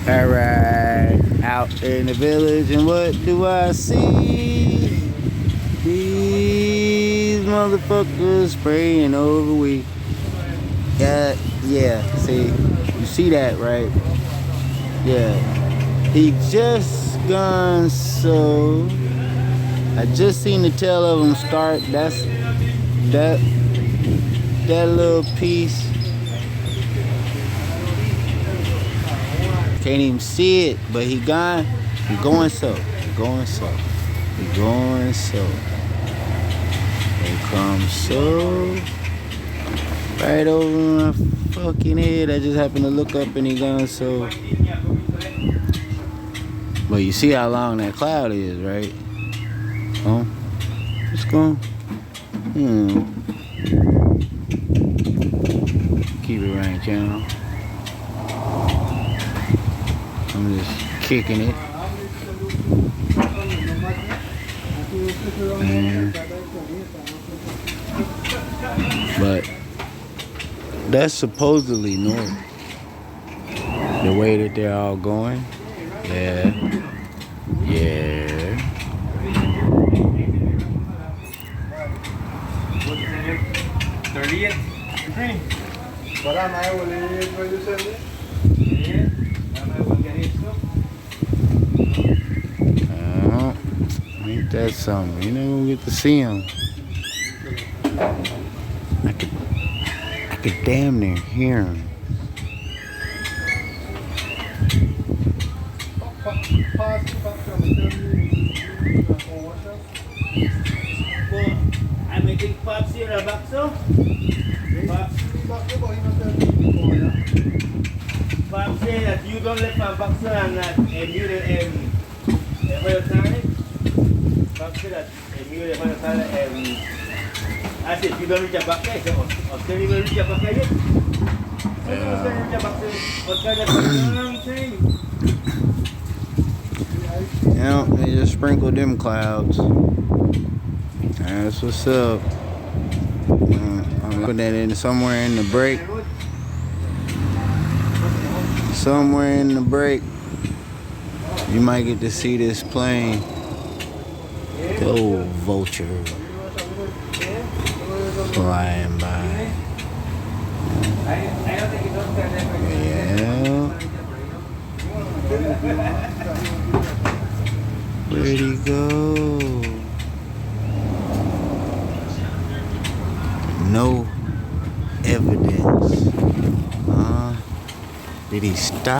Alright, out in the village, and what do I see? These motherfuckers spraying over weed. Yeah, see, you see that, right? Yeah, he just gone, so I just seen the tail of him start. That's that little piece. Can't even see it, but he gone. He going so. He going so. He going so. Here comes so. Right over my fucking head. I just happened to look up and he gone so. But you see how long that cloud is, right? Oh, it's gone. Keep it right, y'all. I'm just kicking it. But that's supposedly north. The way that they're all going. Yeah. Ain't that something? You never gonna get to see him. I could damn near hear him. I'm making Pops here a bakso. Pops say that you don't let my bakso and that you Pops say that you I said you don't reach a bakso. I said, oh, you will reach a bakso yet? What kind of I'm saying? Yeah, they just sprinkled them clouds. That's what's up. I'm putting that in somewhere in the break. Somewhere in the break, you might get to see this plane. The old vulture flying by. Yeah. Where'd he go? No evidence. Did he stop?